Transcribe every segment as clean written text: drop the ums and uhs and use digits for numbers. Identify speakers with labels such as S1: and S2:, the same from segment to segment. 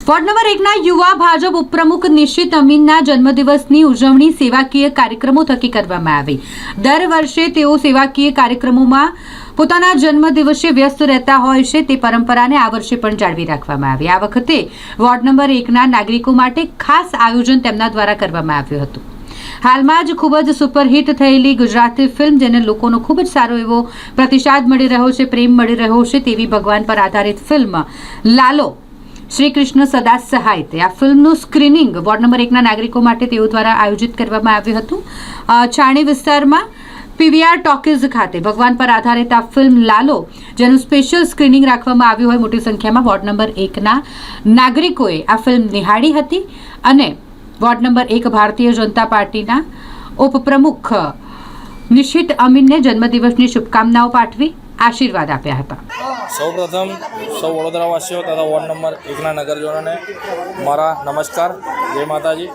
S1: Ward number 1ના યુવા ભાજપ ઉપપ્રમુખ નિશિત અમીનના જન્મદિવસની ઉજવણી સેવાકીય કાર્યક્રમો થકી કરવામાં આવી। દર વર્ષે તેઓ સેવાકીય કાર્યક્રમોમાં પોતાના જન્મદિવસે વ્યસ્ત રહેતા હોય છે, તે પરંપરાને આ વર્ષે પણ જાળવી રાખવામાં આવી। આ વખતે વોર્ડ નંબર 1ના નાગરિકો માટે ખાસ આયોજન તેમના દ્વારા કરવામાં આવ્યું હતું। હાલમાં જ ખૂબ જ સુપરહિટ થયેલી ગુજરાતી ફિલ્મ, જેને લોકોનો ખૂબ જ સારો એવો પ્રતિસાદ મળી રહ્યો છે, પ્રેમ મળી રહ્યો છે, તેવી ભગવાન પર આધારિત ફિલ્મ લાલો શ્રી કૃષ્ણ સદા સહાય, આ ફિલ્મનું સ્ક્રીનિંગ વોર્ડ નંબર 1ના નાગરિકો માટે તેઓ દ્વારા આયોજિત કરવામાં આવ્યું હતું। છાણી વિસ્તારમાં પીવીઆર ટોકીઝ ખાતે ભગવાન પર આધારિત આ ફિલ્મ લાલો, જેનું સ્પેશિયલ સ્ક્રીનિંગ રાખવામાં આવ્યું હોય, મોટી સંખ્યામાં વોર્ડ નંબર 1ના નાગરિકોએ આ ફિલ્મ નિહાળી હતી અને વોર્ડ નંબર 1 ભારતીય જનતા પાર્ટીના ઉપપ્રમુખ નિશિત અમીનને જન્મદિવસની શુભકામનાઓ પાઠવી આશીર્વાદ આપ્યા હતા।
S2: સૌપ્રથમ સૌ વડોદરાવાસીઓ તથા વોર્ડ નંબર 1ના નગરજનોને મારા નમસ્કાર, જય માતાજી।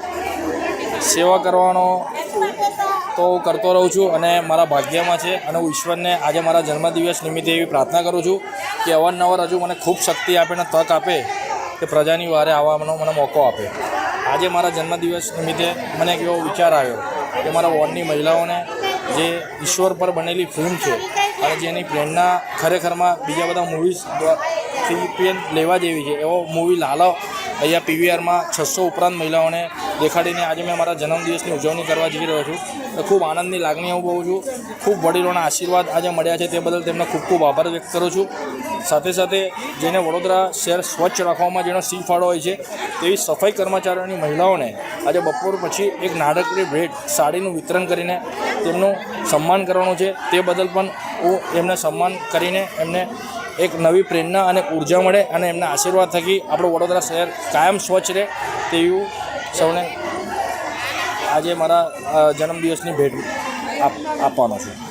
S2: સેવા કરવાનો તો કરતો રહું છું અને મારા ભાગ્યમાં છે અને હું ઈશ્વરને આજે મારા જન્મદિવસ નિમિત્તે એવી પ્રાર્થના કરું છું કે અવારનવાર હજુ મને ખૂબ શક્તિ આપે અને તક આપે કે પ્રજાની વારે આવવાનો મને મોકો આપે। આજે મારા જન્મદિવસ નિમિત્તે મને એક એવો વિચાર આવ્યો કે મારા વોર્ડની મહિલાઓને જે ઈશ્વર પર બનેલી ફિલ્મ છે અને જેની પ્રેરણા ખરેખરમાં બીજા બધા મૂવીઝથી લેવા જેવી છે, એવો મૂવી લાલો અહીંયા પીવીઆરમાં 600 ઉપરાંત મહિલાઓને દેખાડીને આજે મેં મારા જન્મદિવસની ઉજવણી કરવા જઈ રહ્યો છું। તો ખૂબ આનંદની લાગણી અનુભવું છું। ખૂબ વડીલોના આશીર્વાદ આજે મળ્યા છે, તે બદલ તેમને ખૂબ ખૂબ આભાર વ્યક્ત કરું છું। સાથે સાથે જેને વડોદરા શહેર સ્વચ્છ રાખવામાં જેનો સિંહ ફાળો હોય છે, તેવી સફાઈ કર્મચારીઓની મહિલાઓને આજે બપોર પછી એક નાનકડી ભેટ સાડીનું વિતરણ કરીને તેમનું સન્માન કરવાનું છે। તે બદલ પણ હું એમને સન્માન કરીને એમને એક નવી પ્રેરણા અને ઉર્જા મળે અને એમના આશીર્વાદ થકી આપણું વડોદરા શહેર કાયમ સ્વચ્છ રહે, તેવું સૌને આજે મારા જન્મદિવસની ભેટ આપવાનો છું।